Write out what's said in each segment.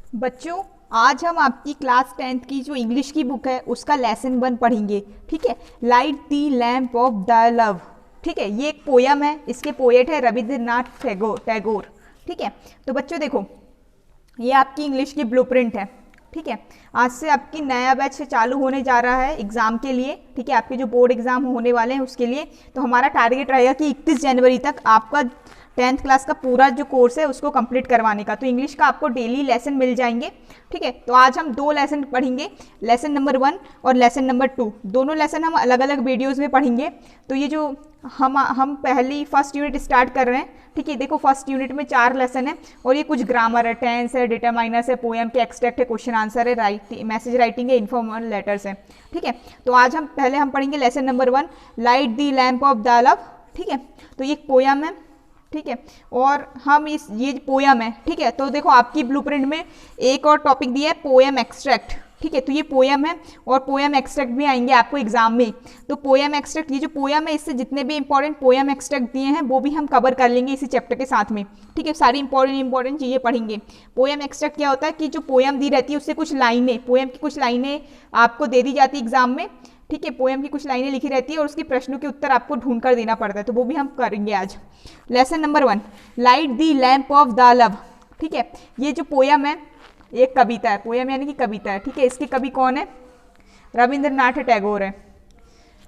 बच्चों, आज हम आपकी क्लास 10th की जो इंग्लिश की बुक है उसका लेसन 1 पढ़ेंगे। ठीक है, light the lamp of the love. ठीक है, ये एक पोयम है, इसके पोएट है रविंद्रनाथ टैगोर। ठीक है, तो बच्चों देखो, ये आपकी इंग्लिश की ब्लूप्रिंट है। ठीक है, आज से आपकी नया बैच चालू होने जा रहा है एग्ज़ाम के लिए। ठीक है, आपके जो बोर्ड एग्ज़ाम होने वाले हैं उसके लिए। तो हमारा टारगेट रहेगा कि 31 जनवरी तक आपका 10th क्लास का पूरा जो कोर्स है उसको कंप्लीट करवाने का। तो इंग्लिश का आपको डेली लेसन मिल जाएंगे। ठीक है, तो आज हम 2 लेसन पढ़ेंगे, लेसन नंबर 1 और लेसन नंबर 2। दोनों लेसन हम अलग अलग वीडियोज़ में पढ़ेंगे। तो ये जो हम पहली फर्स्ट यूनिट स्टार्ट कर रहे हैं। ठीक है, देखो फर्स्ट यूनिट में 4 लेसन है और ये कुछ ग्रामर है, टेंस है, डिटरमाइनर्स है, पोएम के एक्सट्रैक्ट है, क्वेश्चन आंसर है, मैसेज राइटिंग है, इन्फॉर्मल लेटर्स है। ठीक है, तो आज हम पढ़ेंगे lesson number 1, light the lamp of the love. ठीक है, तो ये पोएम है। ठीक है, और हम ये पोएम है। ठीक है, तो देखो आपकी ब्लूप्रिंट में एक और टॉपिक दिया है, पोएम एक्सट्रैक्ट। ठीक है, तो ये पोएम है और पोएम एक्सट्रैक्ट भी आएंगे आपको एग्जाम में। तो पोएम एक्सट्रैक्ट, ये जो पोएम है इससे जितने भी इंपॉर्टेंट पोएम एक्सट्रैक्ट दिए हैं वो भी हम कवर कर लेंगे इसी चैप्टर के साथ में। ठीक है, सारी इंपॉर्टेंट चीज़ें पढ़ेंगे। पोएम एक्सट्रैक्ट क्या होता है कि जो पोएम दी रहती है उससे कुछ लाइनें, पोएम की कुछ लाइनें आपको दे दी जाती है एग्जाम में। ठीक है, पोएम की कुछ लाइनें लिखी रहती है और उसके प्रश्नों के उत्तर आपको ढूंढ कर देना पड़ता है, तो वो भी हम करेंगे आज। Lesson number 1, light the lamp of the love. ठीक है, ये जो पोएम है एक कविता है, पोएम यानी कि कविता है। ठीक है, इसके कवि कौन है? रविंद्रनाथ टैगोर है।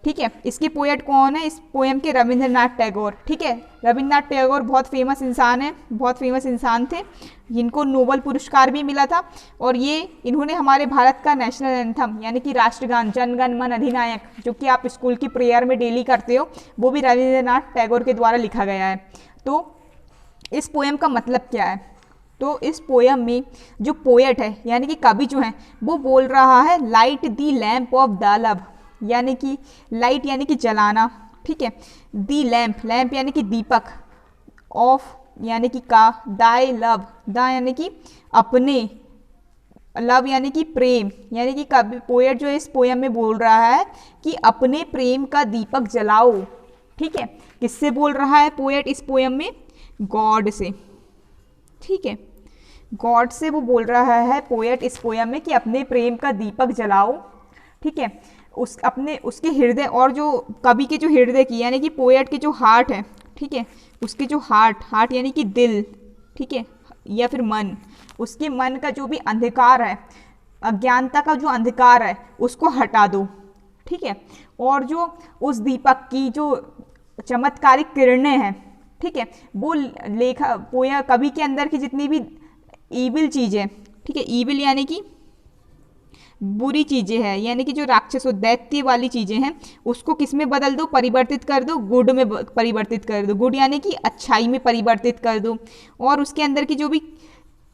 ठीक है, इसके पोएट कौन है? इस पोएम के रविंद्रनाथ टैगोर। ठीक है, रविंद्रनाथ टैगोर बहुत फेमस इंसान है, बहुत फेमस इंसान थे, जिनको नोबेल पुरस्कार भी मिला था। और ये इन्होंने हमारे भारत का नेशनल एंथम यानी कि राष्ट्रगान जन गण मन अधिनायक, जो कि आप स्कूल की प्रेयर में डेली करते हो, वो भी रविंद्रनाथ टैगोर के द्वारा लिखा गया है। तो इस पोएम का मतलब क्या है? तो इस पोएम में जो पोएट है यानी कि कवि जो है वो बोल रहा है light the lamp of the love, यानी कि लाइट यानी कि जलाना। ठीक है, दी लैम्प, लैम्प यानी कि दीपक, ऑफ यानी कि का, दाई लव, दा यानी कि अपने, लव यानी कि प्रेम, यानी कि कवि पोएट जो इस पोएम में बोल रहा है कि अपने प्रेम का दीपक जलाओ। ठीक है, किससे बोल रहा है पोएट इस पोएम में? गॉड से। ठीक है, गॉड से वो बोल रहा है पोएट इस पोएम में कि अपने प्रेम का दीपक जलाओ। ठीक है, उसके हृदय, और जो कवि के जो हृदय की यानी कि पोएट के जो हार्ट है, ठीक है, उसके जो हार्ट यानी कि दिल, ठीक है, या फिर मन, उसके मन का जो भी अंधकार है, अज्ञानता का जो अंधकार है उसको हटा दो। ठीक है, और जो उस दीपक की जो चमत्कारिक किरणें हैं, ठीक है, वो पोया कवि के अंदर की जितनी भी ईविल चीज़ें, ठीक है, ईविल यानी कि बुरी चीज़ें हैं, यानी कि जो राक्षसों दैत्य वाली चीज़ें हैं, उसको किस में बदल दो? परिवर्तित कर दो, गुड में परिवर्तित कर दो। गुड यानी कि अच्छाई में परिवर्तित कर दो। और उसके अंदर की जो भी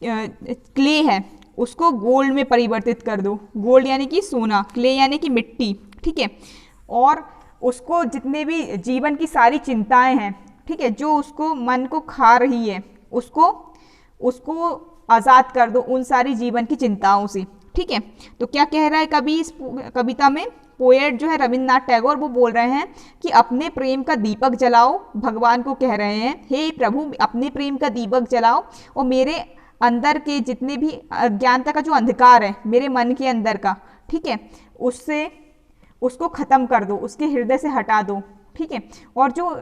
क्ले है उसको गोल्ड में परिवर्तित कर दो। गोल्ड यानी कि सोना, क्ले यानी कि मिट्टी। ठीक है, और उसको जितने भी जीवन की सारी चिंताएं हैं, ठीक है, जो उसको मन को खा रही है, उसको आज़ाद कर दो उन सारी जीवन की चिंताओं से। ठीक है, तो क्या कह रहा है कवि इस कविता में? पोएट जो है रविंद्रनाथ टैगोर, वो बोल रहे हैं कि अपने प्रेम का दीपक जलाओ। भगवान को कह रहे हैं, हे प्रभु अपने प्रेम का दीपक जलाओ और मेरे अंदर के जितने भी अज्ञानता का जो अंधकार है मेरे मन के अंदर का, ठीक है, उसको ख़त्म कर दो, उसके हृदय से हटा दो। ठीक है, और जो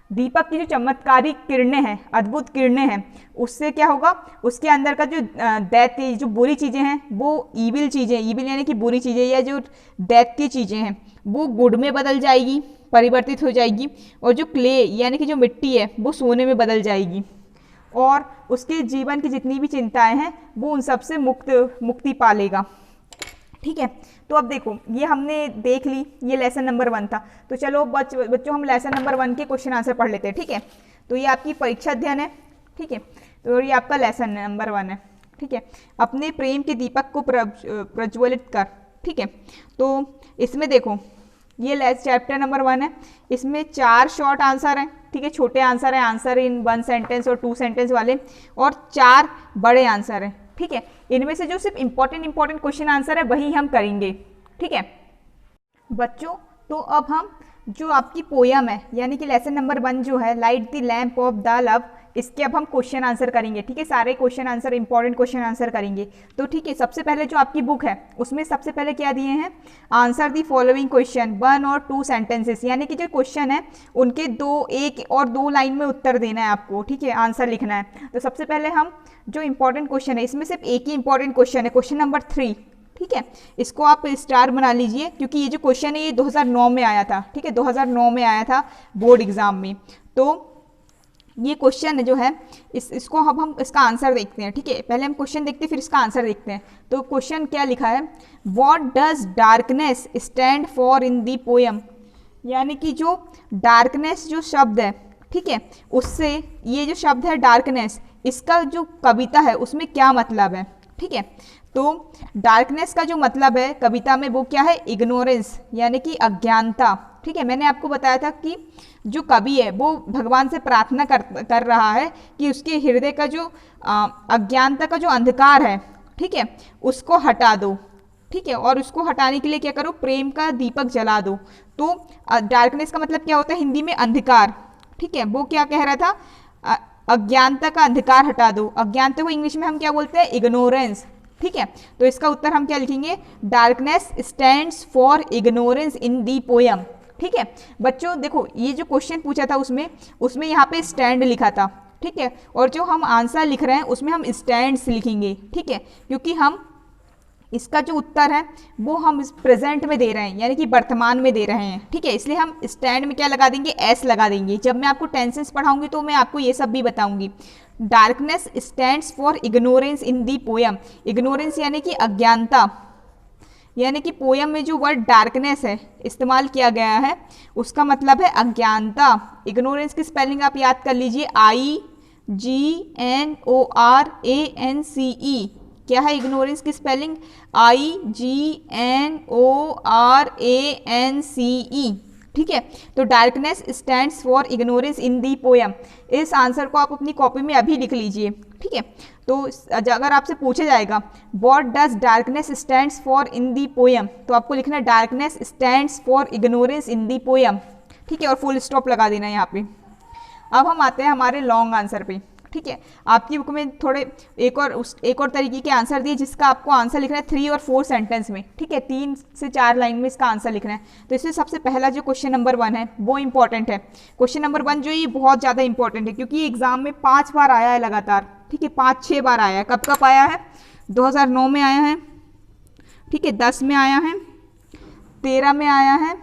दीपक की जो चमत्कारिक किरणें हैं, अद्भुत किरणें हैं, उससे क्या होगा? उसके अंदर का जो दैत्य, जो बुरी चीज़ें हैं, वो ईविल चीज़ें, ईविल यानी कि बुरी चीज़ें या जो दैत्य चीज़ें हैं, वो गुड में बदल जाएगी, परिवर्तित हो जाएगी। और जो क्ले यानी कि जो मिट्टी है वो सोने में बदल जाएगी। और उसके जीवन की जितनी भी चिंताएँ हैं वो उन सब से मुक्ति पा लेगा। ठीक है, तो अब देखो ये हमने देख ली, ये लेसन नंबर 1 था। तो चलो बच्चों हम लेसन नंबर 1 के क्वेश्चन आंसर पढ़ लेते हैं। ठीक है, तो ये आपकी परीक्षा अध्ययन है। ठीक है, तो ये आपका लेसन नंबर 1 है। ठीक है, अपने प्रेम के दीपक को प्रज्वलित कर। ठीक है, तो इसमें देखो ये चैप्टर नंबर 1 है, इसमें 4 शॉर्ट आंसर हैं। ठीक है, छोटे आंसर है, आंसर इन 1 सेंटेंस और 2 सेंटेंस वाले, और 4 बड़े आंसर हैं। ठीक है, इनमें से जो सिर्फ इंपॉर्टेंट क्वेश्चन आंसर है वही हम करेंगे। ठीक है बच्चों, तो अब हम जो आपकी पोयम है यानी कि लेसन नंबर 1 जो है light the lamp of the love, इसके अब हम क्वेश्चन आंसर करेंगे, ठीक है, सारे question answer, important question answer करेंगे। तो ठीक है, सबसे पहले जो आपकी बुक है उसमें सबसे पहले क्या दिए हैं, आंसर दी फॉलोइंग क्वेश्चन 1 और 2 सेंटेंसेस, यानी कि जो क्वेश्चन है उनके 1 और 2 लाइन में उत्तर देना है आपको, ठीक है, आंसर लिखना है। तो सबसे पहले हम जो इंपॉर्टेंट क्वेश्चन है, इसमें सिर्फ एक ही इंपॉर्टेंट क्वेश्चन है, क्वेश्चन नंबर 3, ठीक है, इसको आप स्टार बना लीजिए, क्योंकि ये जो क्वेश्चन है ये 2009 में आया था, ठीक है, 2009 में आया था बोर्ड एग्जाम में। तो ये क्वेश्चन जो है इसको अब हम इसका आंसर देखते हैं, ठीक है, पहले हम क्वेश्चन देखते हैं फिर इसका आंसर देखते हैं। तो क्वेश्चन क्या लिखा है, what does darkness stand for in the poem, यानी कि जो डार्कनेस जो शब्द है, ठीक है, उससे ये जो शब्द है डार्कनेस, इसका जो कविता है उसमें क्या मतलब है, ठीक है। तो डार्कनेस का जो मतलब है कविता में वो क्या है, इग्नोरेंस, यानी कि अज्ञानता, ठीक है। मैंने आपको बताया था कि जो कवि है वो भगवान से प्रार्थना कर रहा है कि उसके हृदय का जो अज्ञानता का जो अंधकार है, ठीक है, उसको हटा दो, ठीक है, और उसको हटाने के लिए क्या करो, प्रेम का दीपक जला दो। तो डार्कनेस का मतलब क्या होता है हिंदी में, अंधकार, ठीक है। वो क्या कह रहा था, अज्ञानता का अंधकार हटा दो, अज्ञानता को इंग्लिश में हम क्या बोलते हैं, इग्नोरेंस, ठीक है। तो इसका उत्तर हम क्या लिखेंगे, darkness stands for ignorance in the poem, ठीक है। बच्चों देखो ये जो क्वेश्चन पूछा था उसमें यहाँ पे स्टैंड लिखा था, ठीक है, और जो हम आंसर लिख रहे हैं उसमें हम स्टैंड्स लिखेंगे, ठीक है, क्योंकि हम इसका जो उत्तर है वो हम इस प्रेजेंट में दे रहे हैं, यानी कि वर्तमान में दे रहे हैं, ठीक है, इसलिए हम स्टैंड में क्या लगा देंगे, एस लगा देंगे। जब मैं आपको टेंसेस पढ़ाऊंगी तो मैं आपको ये सब भी बताऊंगी। Darkness stands for ignorance in the poem, ignorance यानी कि अज्ञानता, यानी कि पोएम में जो वर्ड डार्कनेस है इस्तेमाल किया गया है उसका मतलब है अज्ञानता। इग्नोरेंस की स्पेलिंग आप याद कर लीजिए, IGNORANCE, क्या है इग्नोरेंस की स्पेलिंग, IGNORANCE, ठीक है। तो darkness stands for ignorance in the poem, इस आंसर को आप अपनी कॉपी में अभी लिख लीजिए, ठीक है। तो अगर आपसे पूछा जाएगा what does darkness stands for in the poem, तो आपको लिखना है darkness stands for ignorance in the poem, ठीक है, और फुल स्टॉप लगा देना है यहाँ पे। अब हम आते हैं हमारे लॉन्ग आंसर पे, ठीक है। आपकी बुक में थोड़े एक और तरीके के आंसर दिए जिसका आपको आंसर लिखना है 3 और 4 सेंटेंस में, ठीक है, 3 से 4 लाइन में इसका आंसर लिखना है। तो इसमें सबसे पहला जो क्वेश्चन नंबर 1 है वो इंपॉर्टेंट है। क्वेश्चन नंबर 1 जो ये बहुत ज़्यादा इंपॉर्टेंट है क्योंकि एग्जाम में 5 बार आया है लगातार, ठीक है, 5-6 बार आया है। कब आया है, 2009 में आया है, ठीक है, 10 में आया है, 13 में आया है,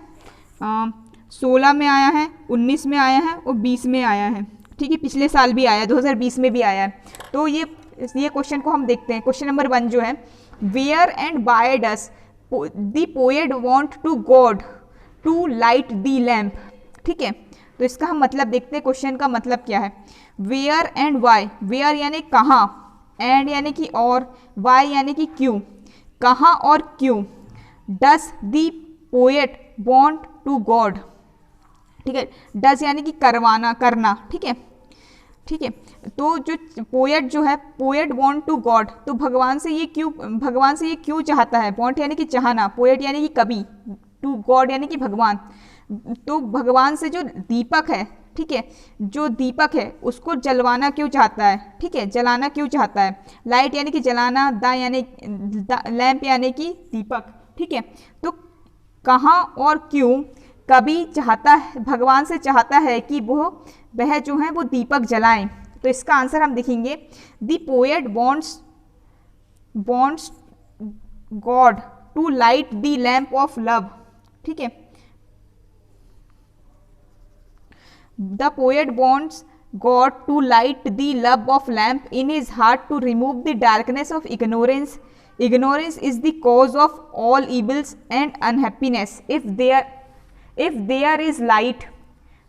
16 में आया है, 19 में आया है और 20 में आया है, ठीक है, पिछले साल भी आया, 2020 में भी आया है। तो ये क्वेश्चन को हम देखते हैं। क्वेश्चन नंबर 1 जो है, where and why does the poet want to God to light the lamp, ठीक है। तो इसका हम मतलब देखते हैं, क्वेश्चन का मतलब क्या है। वेयर एंड वाई, वेयर यानी कहाँ, एंड यानी कि और, वाई यानी कि क्यों, कहाँ और क्यों, does the poet want to God, ठीक है, डस यानी कि करवाना, करना, ठीक है, ठीक है। तो जो पोएट जो है, पोएट वांट टू गॉड, तो भगवान से ये क्यों चाहता है, वांट यानी कि चाहना, पोएट यानी कि कवि, टू गॉड यानी कि भगवान। तो भगवान से जो दीपक है, ठीक है, जो दीपक है उसको जलवाना क्यों चाहता है, ठीक है, जलाना क्यों चाहता है। लाइट यानी कि जलाना, लैम्प यानी कि दीपक, ठीक है। तो कहाँ और क्यों कवि चाहता है, भगवान से चाहता है कि वह जो है वो दीपक जलाएं। तो इसका आंसर हम देखेंगे, the poet wants God to light the lamp of love, ठीक है। The poet wants God to light the love of lamp in his heart to remove the darkness of ignorance. Ignorance is the cause of all evils and unhappiness. If there is light,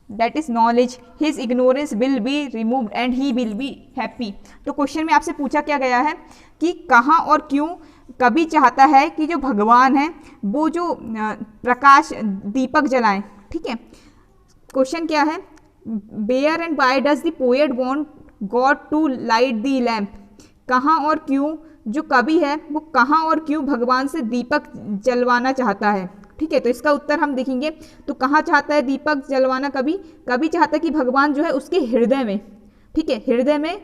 that is knowledge, his ignorance will be removed and he will be happy. तो question में आपसे पूछा क्या गया है कि कहाँ और क्यों कवि चाहता है कि जो भगवान है वो जो प्रकाश दीपक जलाएं, ठीक है। क्वेश्चन क्या है, where and why does the poet want God to light the lamp, कहाँ और क्यों जो कवि है वो कहाँ और क्यों भगवान से दीपक जलवाना चाहता है, ठीक है। तो इसका उत्तर हम देखेंगे। तो कहाँ चाहता है दीपक जलवाना कवि चाहता है कि भगवान जो है उसके हृदय में, ठीक है, हृदय में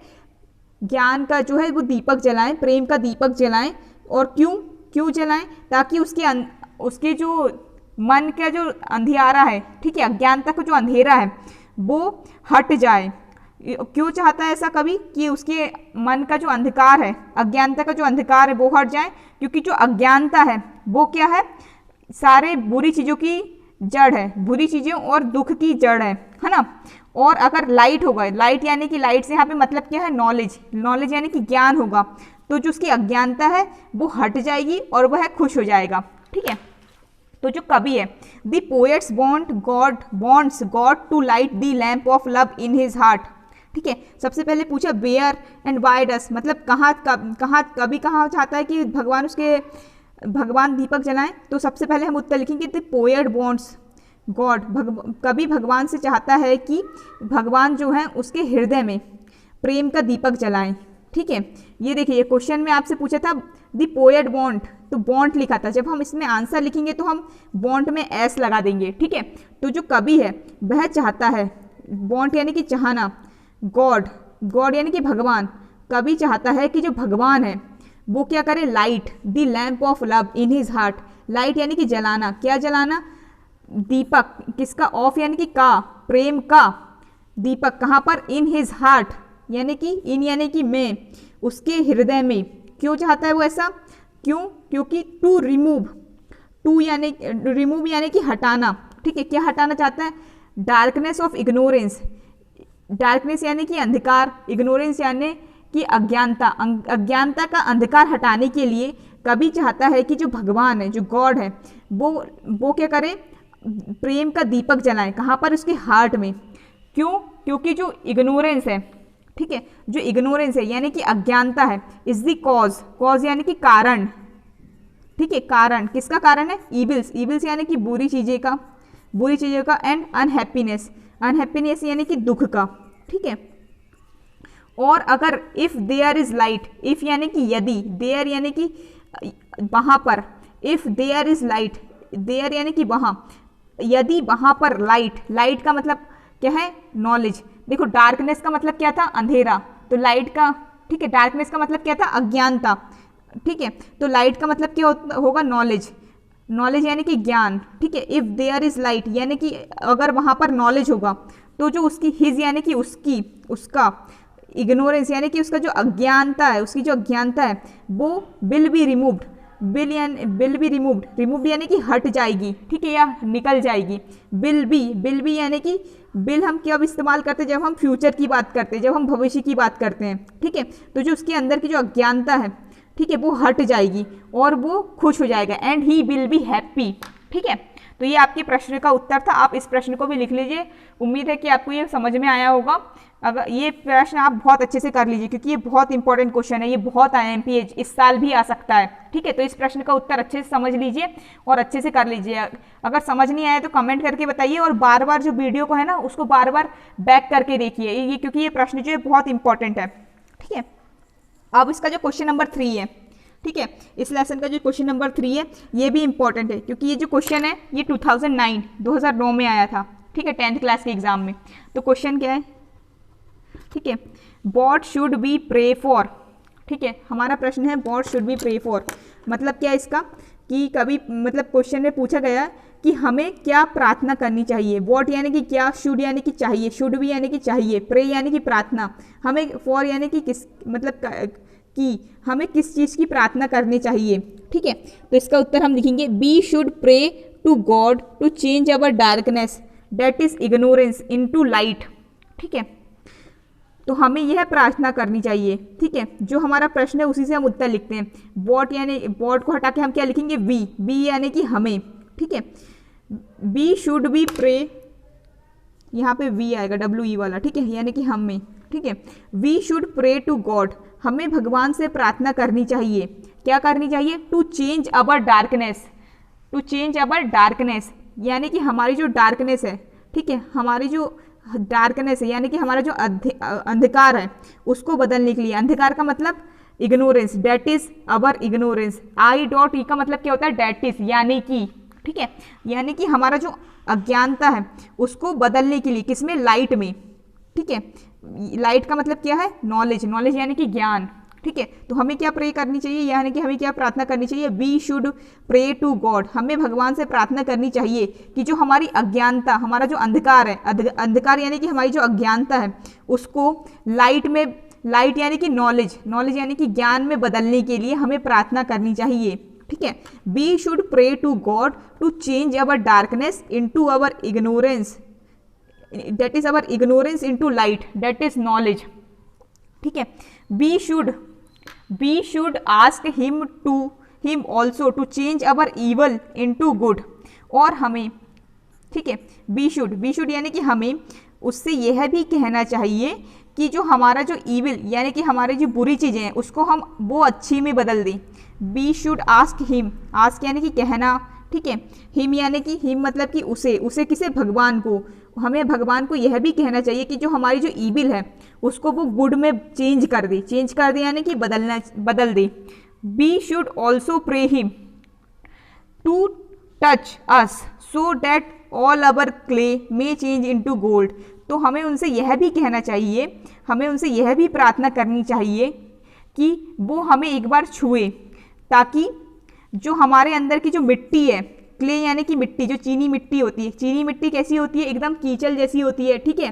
ज्ञान का जो है वो दीपक जलाएं, प्रेम का दीपक जलाएं। और क्यों क्यों जलाएं? ताकि उसके जो मन का जो अंधियारा है, ठीक है, अज्ञानता का जो अंधेरा है वो हट जाए। क्यों चाहता है ऐसा कवि कि उसके मन का जो अंधकार है, अज्ञानता का जो अंधकार है वो हट जाए? क्योंकि जो अज्ञानता है वो क्या है? सारे बुरी चीज़ों की जड़ है, बुरी चीज़ों और दुख की जड़ है ना। और अगर लाइट होगा, लाइट यानी कि लाइट से यहाँ पे मतलब क्या है? नॉलेज, नॉलेज यानी कि ज्ञान होगा, तो जो उसकी अज्ञानता है वो हट जाएगी और वह खुश हो जाएगा। ठीक है, तो जो कवि है, the poets wants God to light the lamp of love in his heart. ठीक है, सबसे पहले पूछा वेयर एंड वाई डस, मतलब कहाँ कवि कहाँ चाहता है कि भगवान दीपक जलाएं? तो सबसे पहले हम उत्तर लिखेंगे द पोएट बॉन्ड्स गॉड, कवि भगवान से चाहता है कि भगवान जो है उसके हृदय में प्रेम का दीपक जलाएं। ठीक है, ये देखिए क्वेश्चन में आपसे पूछा था द पोएट बॉन्ड, तो बॉन्ड लिखा था, जब हम इसमें आंसर लिखेंगे तो हम बॉन्ड में एस लगा देंगे। ठीक है, तो जो कवि है वह चाहता है, बॉन्ड यानी कि चाहना, गॉड यानी कि भगवान, कवि चाहता है कि जो भगवान है वो क्या करे? Light the lamp of love in his heart, light यानी कि जलाना, क्या जलाना? दीपक, किसका? ऑफ यानी कि का, प्रेम का दीपक, कहाँ पर? इन हिज हार्ट यानी कि इन यानी कि में, उसके हृदय में। क्यों चाहता है वो ऐसा? क्यों? क्योंकि टू रिमूव यानी कि हटाना। ठीक है, क्या हटाना चाहता है? डार्कनेस ऑफ इग्नोरेंस, डार्कनेस यानी कि अंधकार, इग्नोरेंस यानी कि अज्ञानता, अज्ञानता का अंधकार हटाने के लिए कवि चाहता है कि जो भगवान है, जो गॉड है, वो क्या करे? प्रेम का दीपक जलाएं। कहाँ पर? उसके हार्ट में। क्यों? क्योंकि जो इग्नोरेंस है, ठीक है, जो इग्नोरेंस है यानी कि अज्ञानता है, इज द कॉज यानी कि कारण। ठीक है, कारण, किसका कारण है? इविल्स यानी कि बुरी चीज़ें का, एंड अनहैप्पीनेस यानी कि दुख का। ठीक है, और अगर if there is light, if यानी कि यदि, देयर यानी कि वहाँ पर, if there is light, there यानी कि वहाँ, यदि वहाँ पर लाइट का मतलब क्या है? नॉलेज। देखो डार्कनेस का मतलब क्या था? अंधेरा, तो लाइट का, ठीक है, डार्कनेस का मतलब क्या था? अज्ञानता। ठीक है, तो लाइट का मतलब क्या होगा? नॉलेज यानी कि ज्ञान। ठीक है, इफ देयर इज लाइट यानी कि अगर वहाँ पर नॉलेज होगा तो जो उसकी हिज यानी कि उसका इग्नोरेंस यानी कि उसका जो अज्ञानता है, उसकी जो अज्ञानता है वो विल बी रिमूव्ड, रिमूव्ड यानी कि हट जाएगी। ठीक है, या निकल जाएगी। विल बी यानी कि बिल हम कब इस्तेमाल करते हैं? जब हम फ्यूचर की बात करते हैं, जब हम भविष्य की बात करते हैं। ठीक है, तो जो उसके अंदर की जो अज्ञानता है, ठीक है, वो हट जाएगी और वो खुश हो जाएगा, and he will be happy. ठीक है, तो ये आपके प्रश्न का उत्तर था। आप इस प्रश्न को भी लिख लीजिए। उम्मीद है कि आपको ये समझ में आया होगा। अगर ये प्रश्न आप बहुत अच्छे से कर लीजिए, क्योंकि ये बहुत इंपॉर्टेंट क्वेश्चन है, ये बहुत IMP इस साल भी आ सकता है। ठीक है, तो इस प्रश्न का उत्तर अच्छे से समझ लीजिए और अच्छे से कर लीजिए। अगर समझ नहीं आया तो कमेंट करके बताइए, और बार बार जो वीडियो को है ना उसको बार बार बैक करके देखिए, ये क्योंकि ये प्रश्न जो है बहुत इंपॉर्टेंट है। ठीक है, अब इसका जो क्वेश्चन नंबर 3 है, ठीक है, इस लेसन का जो क्वेश्चन नंबर 3 है ये भी इंपॉर्टेंट है, क्योंकि ये जो क्वेश्चन है ये 2009 में आया था। ठीक है, 10th क्लास के एग्जाम में। तो क्वेश्चन क्या है? ठीक है, what should be pray for. ठीक है, हमारा प्रश्न है what should be pray for, मतलब क्या है इसका? कि कभी मतलब क्वेश्चन में पूछा गया कि हमें क्या प्रार्थना करनी चाहिए। व्हाट यानी कि क्या, शुड यानी कि चाहिए, शुड बी यानी कि चाहिए, प्रे यानी कि प्रार्थना, हमें फॉर यानी कि किस, मतलब कि हमें किस चीज़ की प्रार्थना करनी चाहिए। ठीक है, तो इसका उत्तर हम लिखेंगे we should pray to God to change our darkness that is ignorance into light. ठीक है, तो हमें यह प्रार्थना करनी चाहिए। ठीक है, जो हमारा प्रश्न है उसी से हम उत्तर लिखते हैं। वॉट यानी वॉट को हटा के हम क्या लिखेंगे? वी यानी कि हमें। ठीक है, वी शुड बी प्रे, यहाँ पे वी आएगा WE वाला। ठीक है, यानी कि हमें। ठीक है, we should pray to God, हमें भगवान से प्रार्थना करनी चाहिए। क्या करनी चाहिए? To change our darkness, to change our darkness यानी कि हमारी जो डार्कनेस है, ठीक है, हमारी जो डार्कनेस है यानी कि हमारा जो अंधकार है उसको बदलने के लिए। अंधकार का मतलब ignorance, that is our ignorance. I.E का मतलब क्या होता है? डेट इज यानी कि। ठीक है, यानी कि हमारा जो अज्ञानता है उसको बदलने के लिए, किसमें? लाइट में। ठीक है, लाइट का मतलब क्या है, नॉलेज, नॉलेज यानी कि ज्ञान, ठीक है। तो हमें क्या प्रे करनी चाहिए, यानी कि हमें क्या प्रार्थना करनी चाहिए, we should pray to God, हमें भगवान से प्रार्थना करनी चाहिए कि जो हमारी अज्ञानता, हमारा जो अंधकार है, अंधकार यानी कि हमारी जो अज्ञानता है, उसको लाइट में, लाइट यानी कि नॉलेज, नॉलेज यानी कि ज्ञान में बदलने के लिए हमें प्रार्थना करनी चाहिए, ठीक है। We should pray to God to change our darkness into our ignorance, that is our ignorance into light, that is knowledge, ठीक है। We should ask him also to change our evil into good, और हमें, ठीक है, we should यानी कि हमें उससे यह भी कहना चाहिए कि जो हमारा जो ईविल यानी कि हमारी जो बुरी चीज़ें हैं उसको हम वो अच्छी में बदल दें। We should ask him, ask यानी कि कहना, ठीक है, हिम यानी कि हिम मतलब कि उसे किसे, भगवान को, हमें भगवान को यह भी कहना चाहिए कि जो हमारी जो ईविल है उसको वो गुड में चेंज कर दे यानी कि बदल दे। We should also pray him to touch us so that all our clay may change into gold, तो हमें उनसे यह भी कहना चाहिए, हमें उनसे यह भी प्रार्थना करनी चाहिए कि वो हमें एक बार छुए, ताकि जो हमारे अंदर की जो मिट्टी है, क्ले यानी कि मिट्टी, जो चीनी मिट्टी होती है, चीनी मिट्टी कैसी होती है, एकदम कीचल जैसी होती है, ठीक है,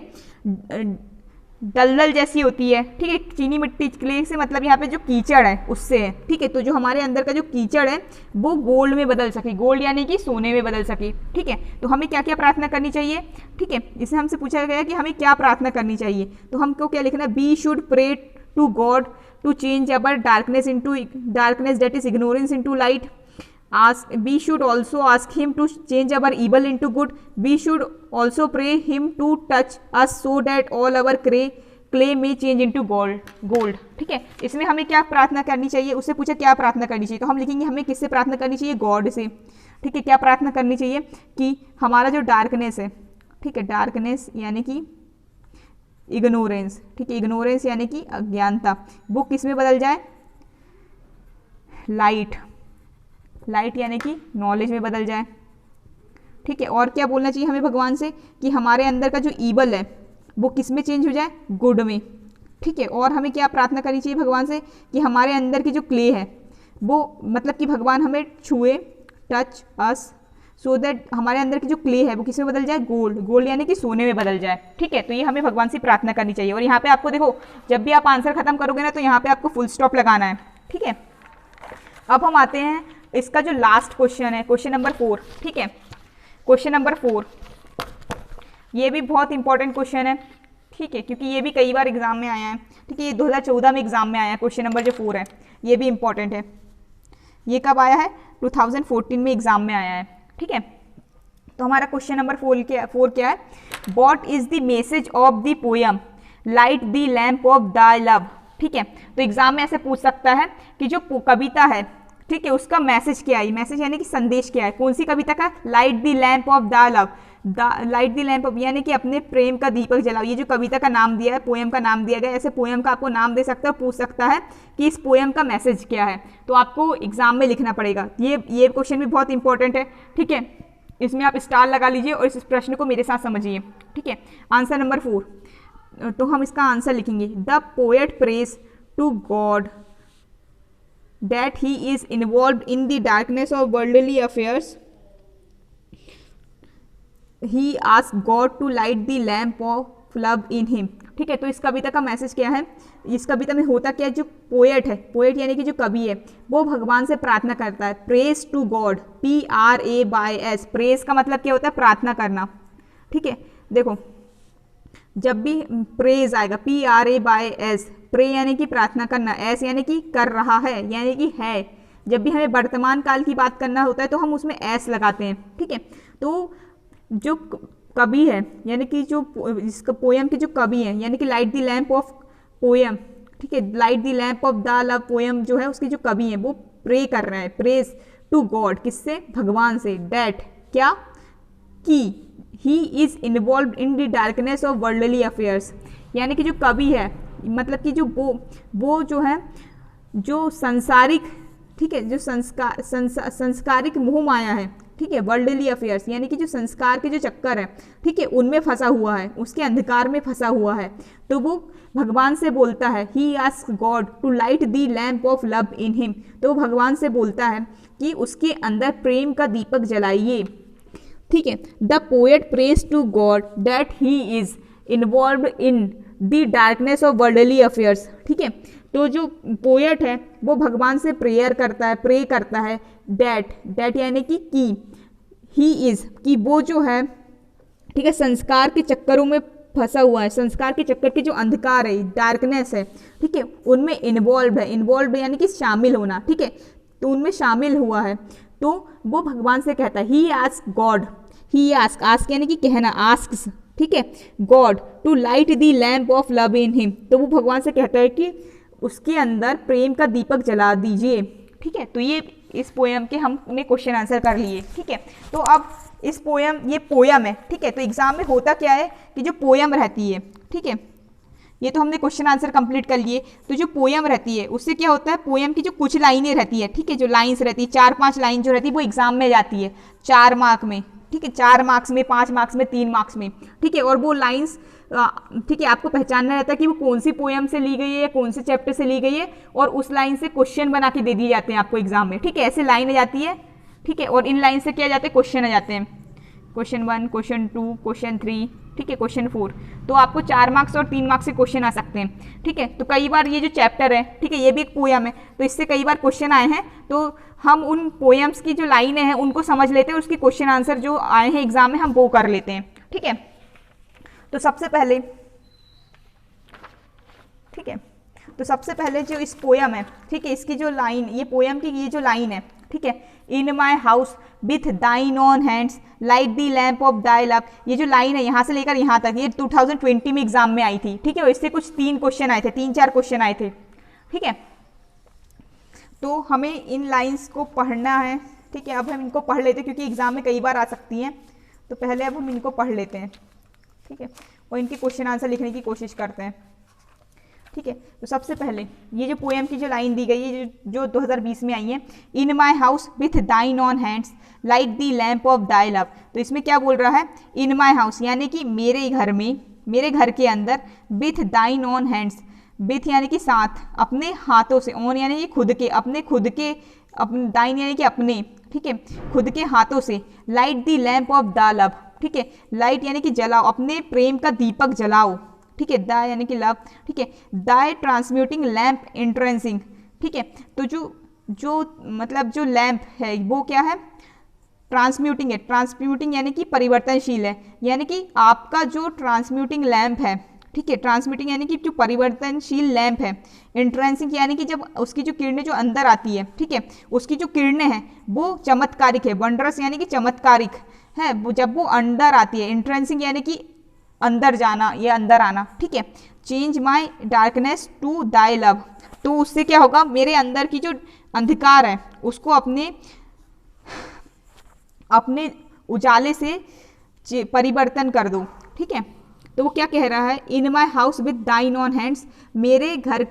दलदल जैसी होती है, ठीक है। चीनी मिट्टी, क्ले से मतलब यहाँ पे जो कीचड़ है उससे है, ठीक है। तो जो हमारे अंदर का जो कीचड़ है वो गोल्ड में बदल सके, गोल्ड यानी कि सोने में बदल सके, ठीक है। तो हमें क्या क्या प्रार्थना करनी चाहिए, ठीक है, इससे हमसे पूछा गया कि हमें क्या प्रार्थना करनी चाहिए, तो हमको क्या लिखना है, we should pray to God to change our darkness into darkness, that is ignorance into light. We should also ask him to change our evil into good. We should also pray him to touch us so that all our clay may change into gold. ठीक है, इसमें हमें क्या प्रार्थना करनी चाहिए, उससे पूछा क्या प्रार्थना करनी चाहिए, तो हम लिखेंगे हमें किससे प्रार्थना करनी चाहिए, गॉड से, ठीक है। क्या प्रार्थना करनी चाहिए कि हमारा जो डार्कनेस है, ठीक है, डार्कनेस यानी कि इग्नोरेंस, ठीक है, इग्नोरेंस यानी कि अज्ञानता, वो किस में बदल जाए, लाइट यानी कि नॉलेज में बदल जाए, ठीक है। और क्या बोलना चाहिए हमें भगवान से कि हमारे अंदर का जो ईवल है वो किस में चेंज हो जाए, गुड में, ठीक है। और हमें क्या प्रार्थना करनी चाहिए भगवान से कि हमारे अंदर की जो क्ले है वो मतलब कि भगवान हमें छुए, टच अस सो दैट हमारे अंदर की जो क्ले है वो किस में बदल जाए, गोल्ड यानी कि सोने में बदल जाए, ठीक है। तो ये हमें भगवान से प्रार्थना करनी चाहिए। और यहाँ पे आपको देखो, जब भी आप आंसर खत्म करोगे ना तो यहाँ पे आपको फुल स्टॉप लगाना है, ठीक है। अब हम आते हैं इसका जो लास्ट क्वेश्चन है, क्वेश्चन नंबर 4, ठीक है। क्वेश्चन नंबर 4 ये भी बहुत इंपॉर्टेंट क्वेश्चन है, ठीक है, क्योंकि ये भी कई बार एग्जाम में आया है, ठीक है। ये 2014 में एग्जाम में आया है, क्वेश्चन नंबर जो 4 है ये भी इंपॉर्टेंट है। ये कब आया है, 2014 में एग्जाम में आया है, ठीक है। तो हमारा क्वेश्चन नंबर 4 क्या है, what is the message of the poem light the lamp of the love, ठीक है। तो एग्जाम में ऐसे पूछ सकता है कि जो कविता है, ठीक है, उसका मैसेज क्या है, मैसेज यानी कि संदेश क्या है, कौन सी कविता का, light the lamp of the love, light the lamp of यानी कि अपने प्रेम का दीपक जलाओ, ये जो कविता का नाम दिया है, पोएम का नाम दिया गया, ऐसे पोएम का आपको नाम दे सकता है, पूछ सकता है कि इस पोएम का मैसेज क्या है, तो आपको एग्जाम में लिखना पड़ेगा। ये क्वेश्चन भी बहुत इंपॉर्टेंट है, ठीक है, इसमें आप स्टार लगा लीजिए और इस प्रश्न को मेरे साथ समझिए, ठीक है। आंसर नंबर 4, तो हम इसका आंसर लिखेंगे, the poet prays to God that he is involved in the darkness of worldly affairs, he asked God to light the lamp of love in him, ठीक है। तो इस कविता का मैसेज क्या है, इस कविता में होता क्या है, जो पोएट है, पोएट यानी कि जो कवि है, वो भगवान से प्रार्थना करता है, prays to God, PRAYS, prays का मतलब क्या होता है, प्रार्थना करना, ठीक है। देखो जब भी प्रेज आएगा, PRAYS, प्रे यानी कि प्रार्थना करना, एस यानी कि कर रहा है यानी कि है, जब भी हमें वर्तमान काल की बात करना होता है तो हम उसमें एस लगाते हैं, ठीक है। तो जो कवि है यानी कि जो इसका पोएम के जो कवि है यानी कि light the lamp of poem, ठीक है, light the lamp of the love poem जो है उसके जो कवि हैं वो प्रे कर रहे हैं, प्रेज टू गॉड, किससे, भगवान से, डैट क्या, कि ही is involve in the darkness of worldly affairs, यानी कि जो कवि है मतलब कि जो वो जो है जो संसारिक, ठीक है, जो संस्कारिक मोह माया है, ठीक है, वर्ल्डली अफेयर्स यानी कि जो संस्कार के जो चक्कर है, ठीक है, उनमें फंसा हुआ है, उसके अंधकार में फंसा हुआ है, तो वो भगवान से बोलता है, he ask God to light the lamp of love in him, तो वो भगवान से बोलता है कि उसके अंदर प्रेम का दीपक जलाइए। ठीक है, the poet prays to God that he is involve in the darkness of worldly affairs. ठीक है, तो जो पोएट है वो भगवान से प्रेयर करता है, प्रे करता है, दैट यानी कि ही इज, कि वो जो है, ठीक है, संस्कार के चक्करों में फंसा हुआ है, संस्कार के चक्कर के जो अंधकार है, डार्कनेस है, ठीक है, उनमें इन्वॉल्व यानी कि शामिल होना। ठीक है, तो उनमें शामिल हुआ है, तो वो भगवान से कहता है, he ask God, he ask यानी कि कहना, आस्क्स, ठीक है, God to light the lamp of love in him, तो वो भगवान से कहता है कि उसके अंदर प्रेम का दीपक जला दीजिए। ठीक है, तो ये इस पोयम के हमने क्वेश्चन आंसर कर लिए। ठीक है, तो अब इस पोयम, ये पोयम है, ठीक है, तो एग्जाम में होता क्या है कि जो पोयम रहती है, ठीक है, ये तो हमने क्वेश्चन आंसर कंप्लीट कर लिए, तो जो पोयम रहती है उससे क्या होता है, पोयम की जो कुछ लाइनें रहती है, ठीक है, जो लाइन्स रहती है, 4-5 लाइन जो रहती है वो एग्जाम में जाती है 4 मार्क में। ठीक है, 4 मार्क्स में, 5 मार्क्स में, 3 मार्क्स में। ठीक है, और वो लाइन्स, ठीक है, आपको पहचानना रहता है कि वो कौन सी पोयम से ली गई है या कौन से चैप्टर से ली गई है, और उस लाइन से क्वेश्चन बना के दे दिए जाते हैं आपको एग्जाम में। ठीक है, ऐसे लाइन आ जाती है। ठीक है, और इन लाइन से क्या जाते हैं, क्वेश्चन आ जाते हैं, क्वेश्चन 1, क्वेश्चन 2, क्वेश्चन 3, ठीक है, क्वेश्चन 4, तो आपको 4 मार्क्स और 3 मार्क्स से क्वेश्चन आ सकते हैं। ठीक है, तो कई बार ये जो चैप्टर है, ठीक है, ये भी एक पोयम है, तो इससे कई बार क्वेश्चन आए हैं, तो हम उन पोयम्स की जो लाइनें हैं उनको समझ लेते हैं, उसके क्वेश्चन आंसर जो आए हैं एग्जाम में हम वो कर लेते हैं। ठीक है, तो सबसे पहले, ठीक है, तो सबसे पहले जो इस पोयम है, ठीक है, इसकी जो लाइन, ये पोयम की ये जो लाइन है, ठीक है, इन माई हाउस विथ दाइन on hands light the lamp of thy love, ये जो लाइन है यहाँ से लेकर यहाँ तक, ये 2020 में एग्जाम में आई थी। ठीक है, इससे कुछ 3 क्वेश्चन आए थे, 3-4 क्वेश्चन आए थे। ठीक है, तो हमें इन लाइंस को पढ़ना है। ठीक है, अब हम इनको पढ़ लेते हैं क्योंकि एग्जाम में कई बार आ सकती हैं, तो पहले अब हम इनको पढ़ लेते हैं। ठीक है, और इनके क्वेश्चन आंसर लिखने की कोशिश करते हैं। ठीक है, तो सबसे पहले ये जो पोएम की जो लाइन दी गई है, जो 2020 में आई है, इन माई हाउस विथ दाइन on hands light the lamp of thy love, तो इसमें क्या बोल रहा है, इन माई हाउस यानी कि मेरे घर में, मेरे घर के अंदर, विथ दाइन ऑन हैंड्स, विथ यानी कि साथ, अपने हाथों से, ऑन यानी कि खुद के, अपने खुद के, अपने, दाइन यानी कि अपने, ठीक है, खुद के हाथों से, light the lamp of the love, ठीक है, लाइट यानी कि जलाओ, अपने प्रेम का दीपक जलाओ। ठीक है, द यानी कि लव, ठीक है, दाई ट्रांसम्यूटिंग लैम्प एंट्रेंसिंग, ठीक है, तो जो मतलब जो लैम्प है वो क्या है, ट्रांसम्यूटिंग है, ट्रांसम्यूटिंग यानी कि परिवर्तनशील है, यानी कि आपका जो ट्रांसम्यूटिंग लैम्प है, ठीक है, ट्रांसम्यूटिंग यानी कि जो परिवर्तनशील लैम्प है, एंट्रेंसिंग यानी कि जब उसकी जो किरणें जो अंदर आती है, ठीक है, उसकी जो किरणें हैं वो चमत्कारिक है, वंडरस यानी कि चमत्कारिक है, वो जब वो अंदर आती है, एंट्रेंसिंग यानी कि अंदर जाना या अंदर आना। ठीक है, change my darkness to thy love, तो उससे क्या होगा, मेरे अंदर की जो अंधकार है उसको अपने उजाले से परिवर्तन कर दो। ठीक है, तो वो क्या कह रहा है, इन माई हाउस विद दाइन ऑन हैंड्स, मेरे घर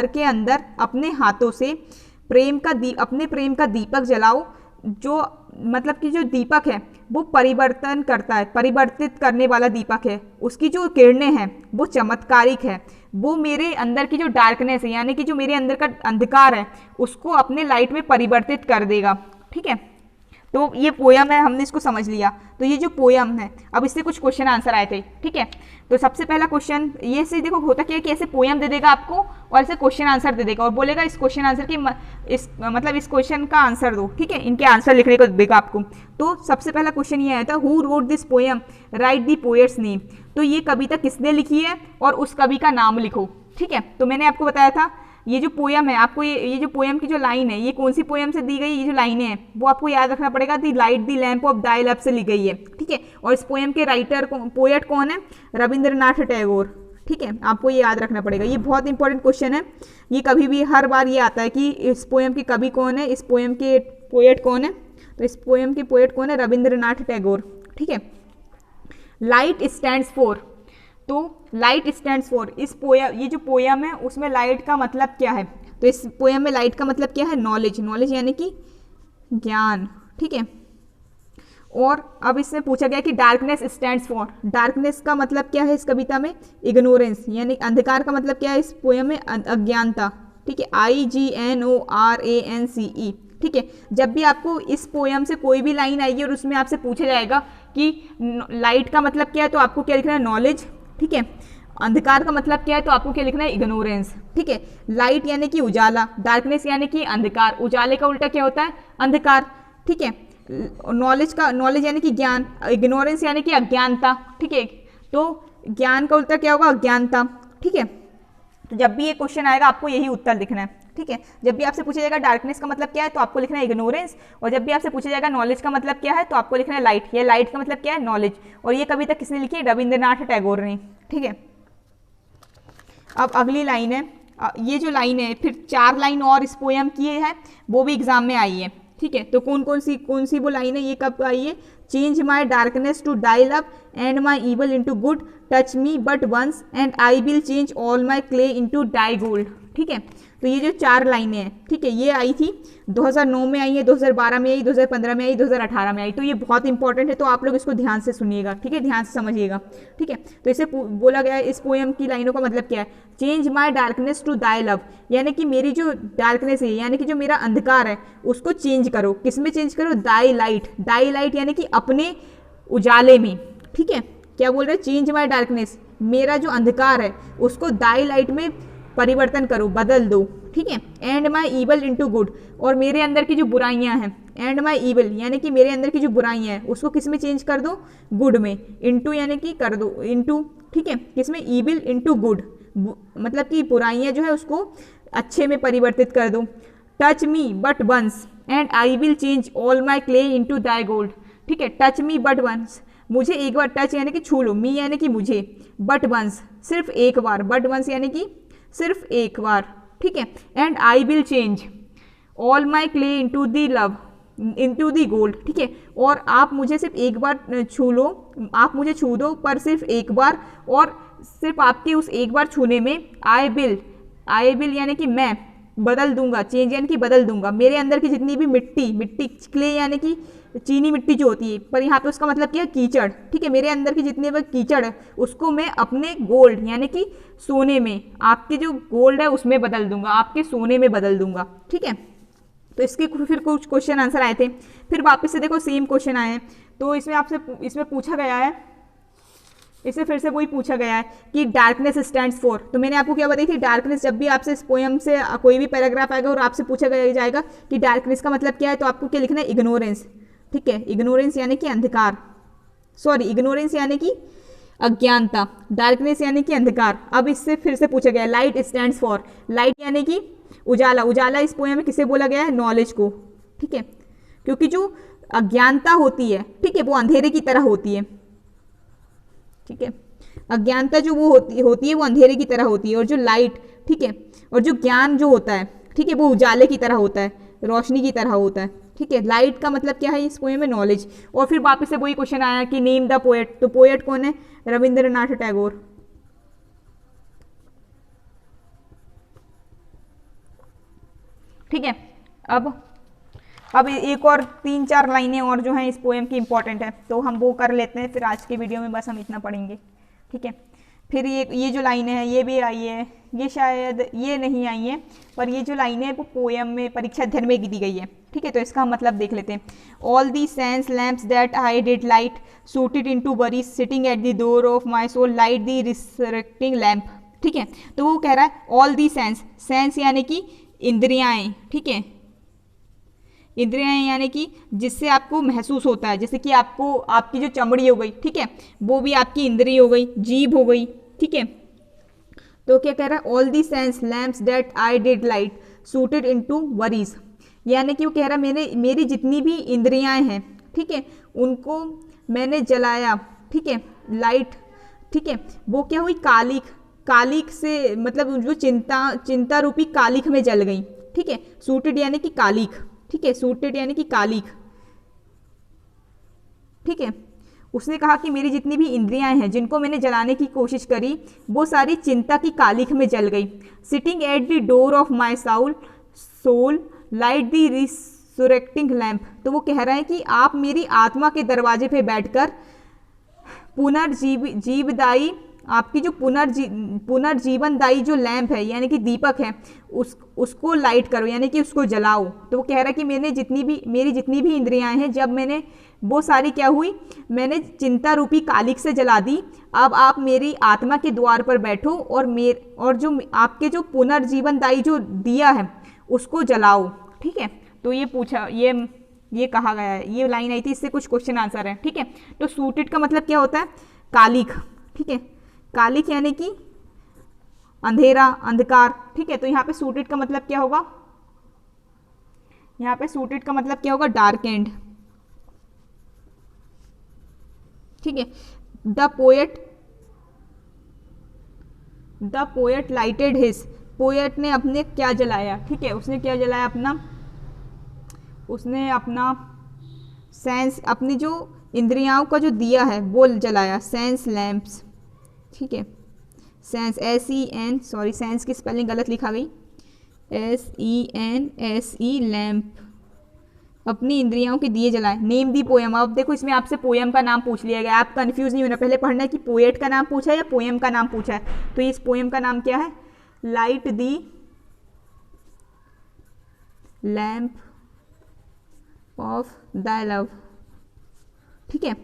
के अंदर अपने हाथों से अपने प्रेम का दीपक जलाओ, जो मतलब कि जो दीपक है वो परिवर्तन करता है, परिवर्तित करने वाला दीपक है, उसकी जो किरणें हैं वो चमत्कारिक है, वो मेरे अंदर की जो डार्कनेस है यानी कि जो मेरे अंदर का अंधकार है उसको अपने लाइट में परिवर्तित कर देगा। ठीक है, तो ये पोयम है, हमने इसको समझ लिया। तो ये जो पोयम है, अब इससे कुछ क्वेश्चन आंसर आए थे। ठीक है, तो सबसे पहला क्वेश्चन ये से देखो होता क्या है कि ऐसे पोयम दे देगा आपको और ऐसे क्वेश्चन आंसर दे देगा और बोलेगा इस क्वेश्चन आंसर की इस क्वेश्चन का आंसर दो। ठीक है, इनके आंसर लिखने को देगा आपको। तो सबसे पहला क्वेश्चन ये आया था, who wrote this poem, right the poets name, तो ये कविता किसने लिखी है और उस कवि का नाम लिखो। ठीक है, तो मैंने आपको बताया था ये जो पोयम है, आपको ये जो पोयम की जो लाइन है ये कौन सी पोयम से दी गई, ये जो लाइनें हैं वो आपको याद रखना पड़ेगा, the light the lamp of thy love से ली गई है। ठीक है, और इस पोयम के राइटर पोएट कौन है, रविंद्रनाथ टैगोर। ठीक है, आपको ये याद रखना पड़ेगा, ये बहुत इंपॉर्टेंट क्वेश्चन है, ये कभी भी हर बार ये आता है कि इस पोयम के कवि कौन है, इस पोयम के पोएट कौन है, तो इस पोयम के पोएट कौन है, रविंद्रनाथ टैगोर। ठीक है, लाइट स्टैंड्स फॉर, तो लाइट स्टैंड्स फॉर, इस पोयम, ये जो पोयम है उसमें लाइट का मतलब क्या है, तो इस पोयम में लाइट का मतलब क्या है, नॉलेज, नॉलेज यानी कि ज्ञान। ठीक है। और अब इसमें पूछा गया कि डार्कनेस स्टैंड्स फॉर, डार्कनेस का मतलब क्या है इस कविता में? इग्नोरेंस, यानी अंधकार का मतलब क्या है इस पोयम में? अज्ञानता, ठीक है, IGNORANCE, ठीक है। जब भी आपको इस पोयम से कोई भी लाइन आएगी और उसमें आपसे पूछा जाएगा कि लाइट का मतलब क्या है, तो आपको क्या लिखना है? नॉलेज, ठीक है। अंधकार का मतलब क्या है, तो आपको क्या लिखना है? इग्नोरेंस, ठीक है। लाइट यानी कि उजाला, डार्कनेस यानी कि अंधकार, उजाले का उल्टा क्या होता है? अंधकार, ठीक है। नॉलेज का, नॉलेज यानी कि ज्ञान, इग्नोरेंस यानी कि अज्ञानता, ठीक है। तो ज्ञान का उल्टा क्या होगा? अज्ञानता, ठीक है। तो जब भी ये क्वेश्चन आएगा आपको यही उत्तर लिखना है, ठीक है। जब भी आपसे पूछा जाएगा डार्कनेस का मतलब क्या है, तो आपको लिखना है इग्नोरेंस, और जब भी आपसे पूछा जाएगा नॉलेज का मतलब क्या है, तो आपको लिखना है लाइट। ये लाइट का मतलब क्या है? नॉलेज। और ये कविता किसने लिखी है? रविंद्रनाथ टैगोर ने, ठीक है। अब अगली लाइन है, ये जो लाइन है, फिर 4 लाइन और इस पोयम की है, वो भी एग्जाम में आई है, ठीक है। तो कौन सी वो लाइन है, ये कब आई है? Change my darkness to thy love and my evil into good, touch me but once and I will change all my clay into thy gold, ठीक है। तो ये जो 4 लाइनें हैं, ठीक है, ये आई थी 2009 में आई है, 2012 में आई, 2015 में आई, 2018 में आई। तो ये बहुत इंपॉर्टेंट है, तो आप लोग इसको ध्यान से सुनिएगा, ठीक है, ध्यान से समझिएगा, ठीक है। तो इसे बोला गया है, इस पोएम की लाइनों का मतलब क्या है? Change my darkness to thy love, यानी कि मेरी जो डार्कनेस है, यानी कि जो मेरा अंधकार है, उसको चेंज करो। किस में चेंज करो? दाई लाइट, दाई लाइट यानी कि अपने उजाले में, ठीक है। क्या बोल रहे हैं? चेंज माई डार्कनेस, मेरा जो अंधकार है उसको दाई लाइट में परिवर्तन करो, बदल दो, ठीक है। And my evil into good, और मेरे अंदर की जो बुराइयां हैं, एंड माई ईवल यानी कि मेरे अंदर की जो बुराइयां हैं उसको किस में चेंज कर दो? गुड में। इंटू यानी कि कर दो, इंटू, ठीक है, किसमें? ईविल इंटू गुड, मतलब कि बुराइयां जो है उसको अच्छे में परिवर्तित कर दो। Touch me but once and I will change all my clay into thy gold, ठीक है। टच मी बट वंस, मुझे एक बार, टच यानी कि छू लो, मी यानी कि मुझे, बट वंस सिर्फ एक बार, बट वंस यानी कि सिर्फ एक बार, ठीक है। And I will change all my clay into the love into the gold, ठीक है। और आप मुझे सिर्फ एक बार छू लो, आप मुझे छू दो पर सिर्फ एक बार, और सिर्फ आपके उस एक बार छूने में आई विल यानी कि मैं बदल दूंगा, चेंज यानी कि बदल दूंगा, मेरे अंदर की जितनी भी मिट्टी, क्ले यानी कि चीनी मिट्टी जो होती है, पर यहाँ पे उसका मतलब क्या है? कीचड़, ठीक है। मेरे अंदर की जितनी भी कीचड़ है उसको मैं अपने गोल्ड यानी कि सोने में, आपके जो गोल्ड है उसमें बदल दूंगा, आपके सोने में बदल दूंगा, ठीक है। तो इसके फिर कुछ क्वेश्चन आंसर आए थे, फिर वापस से देखो सेम क्वेश्चन आए हैं। तो इसमें पूछा गया है, इससे फिर से वही पूछा गया है कि डार्कनेस स्टैंड्स फॉर। तो मैंने आपको क्या बताई थी? डार्कनेस, जब भी आपसे इस पोएम से कोई भी पैराग्राफ आएगा और आपसे पूछा जाएगा कि डार्कनेस का मतलब क्या है, तो आपको क्या लिखना है? इग्नोरेंस, ठीक है। इग्नोरेंस यानी कि अंधकार, सॉरी, इग्नोरेंस यानी कि अज्ञानता, डार्कनेस यानी कि अंधकार। अब इससे फिर से पूछा गया है लाइट स्टैंड्स फॉर, लाइट यानी कि उजाला, उजाला इस पोएम में किसे बोला गया है? नॉलेज को, ठीक है। क्योंकि जो अज्ञानता होती है, ठीक है, वो अंधेरे की तरह होती है, ठीक है। अज्ञानता जो वो होती है वो अंधेरे की तरह होती है, और जो लाइट, ठीक है, और जो ज्ञान जो होता है, ठीक है, वो उजाले की तरह होता है, रोशनी की तरह होता है, ठीक है। लाइट का मतलब क्या है इस पोएम में? नॉलेज। और फिर वापस से वही क्वेश्चन आया कि नेम द पोएट, तो पोएट कौन है? रविंद्रनाथ टैगोर, ठीक है। अब एक और 3-4 लाइनें और जो हैं इस पोएम की इंपॉर्टेंट है, तो हम वो कर लेते हैं, फिर आज के वीडियो में बस हम इतना पढ़ेंगे, ठीक है। फिर ये जो लाइनें हैं ये भी आई है, ये शायद ये नहीं आई है, पर ये जो लाइनें हैं वो पोएम में परीक्षा अध्ययन में दी गई है, ठीक है। तो इसका हम मतलब देख लेते हैं। All the sense lamps that I did light suited into worries sitting at the door of my soul light the resurrecting lamp, ठीक है। तो वो कह रहा है ऑल दी सेंस यानी कि इंद्रियाएं, ठीक है, इंद्रियां यानी कि जिससे आपको महसूस होता है, जैसे कि आपको आपकी जो चमड़ी हो गई, ठीक है, वो भी आपकी इंद्रिय हो गई, जीभ हो गई, ठीक है। तो क्या कह रहा है? All the sense lamps that I did light suited into worries, यानी कि वो कह रहा है मेरी जितनी भी इंद्रियां हैं, ठीक है, उनको मैंने जलाया, ठीक है, लाइट, ठीक है, वो क्या हुई? कालिक से, मतलब जो चिंता रूपी कालिक में जल गई, ठीक है। सूटेड यानी कि कालिक, ठीक है, सूटेड यानी कि कालिक, ठीक है। उसने कहा कि मेरी जितनी भी इंद्रियां हैं जिनको मैंने जलाने की कोशिश करी, वो सारी चिंता की कालिक में जल गई। Sitting at the door of my soul light the resurrecting lamp, तो वो कह रहा है कि आप मेरी आत्मा के दरवाजे पे बैठकर पुनर्जीवदायी, आपकी जो पुनर्जीवनदायी जो लैंप है यानी कि दीपक है उसको लाइट करो, यानी कि उसको जलाओ। तो वो कह रहा है कि मेरी जितनी भी इंद्रियां हैं, जब मैंने वो सारी क्या हुई, मैंने चिंता रूपी कालिक से जला दी। अब आप मेरी आत्मा के द्वार पर बैठो और जो आपके जो पुनर्जीवनदायी जो दिया है उसको जलाओ। ठीक है, तो ये पूछा, ये कहा गया है, ये लाइन आई थी, इससे कुछ क्वेश्चन आंसर है। ठीक है, तो सूटेड का मतलब क्या होता है, कालिक। ठीक है, कालिक यानी कि अंधेरा, अंधकार। ठीक है, तो यहाँ पे सूटेड का मतलब क्या होगा, यहाँ पे सूटेड का मतलब क्या होगा, डार्क एंड। ठीक है, the poet lighted his, poet ने अपने क्या जलाया। ठीक है, उसने क्या जलाया, उसने अपना सेंस, अपनी जो इंद्रियाओं का जो दिया है वो जलाया, सेंस लैम्प्स। ठीक है, सेंस, SEN, सॉरी सेंस की स्पेलिंग गलत लिखा गई, SENSE लैम्प, अपनी इंद्रियाओं के दिए जलाए। नेम दी पोयम, अब देखो इसमें आपसे पोयम का नाम पूछ लिया गया, आप कंफ्यूज नहीं होना, पहले पढ़ना है कि पोएट का नाम पूछा है या पोयम का नाम पूछा है। तो इस पोयम का नाम क्या है, light the lamp of the love. ठीक है,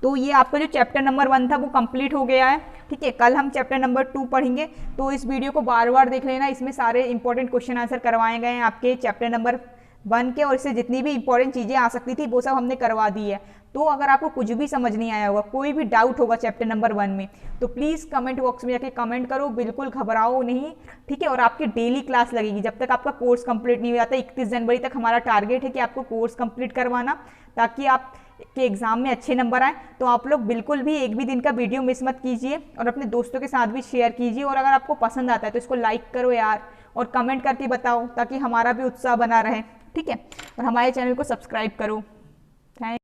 तो ये आपका जो चैप्टर नंबर 1 था वो कंप्लीट हो गया है। ठीक है, कल हम चैप्टर नंबर 2 पढ़ेंगे, तो इस वीडियो को बार बार देख लेना, इसमें सारे इंपॉर्टेंट क्वेश्चन आंसर करवाए गए हैं आपके चैप्टर नंबर 1 के, और इससे जितनी भी इंपॉर्टेंट चीज़ें आ सकती थी वो सब हमने करवा दी है। तो अगर आपको कुछ भी समझ नहीं आया होगा, कोई भी डाउट होगा चैप्टर नंबर 1 में, तो प्लीज़ कमेंट बॉक्स में जाके कमेंट करो, बिल्कुल घबराओ नहीं। ठीक है, और आपकी डेली क्लास लगेगी जब तक आपका कोर्स कंप्लीट नहीं हो जाता। 31 जनवरी तक हमारा टारगेट है कि आपको कोर्स कंप्लीट करवाना, ताकि आप के एग्जाम में अच्छे नंबर आए। तो आप लोग बिल्कुल भी एक भी दिन का वीडियो मिस मत कीजिए, और अपने दोस्तों के साथ भी शेयर कीजिए, और अगर आपको पसंद आता है तो इसको लाइक करो यार, और कमेंट करके बताओ, ताकि हमारा भी उत्साह बना रहे। ठीक है, और हमारे चैनल को सब्सक्राइब करो। थैंक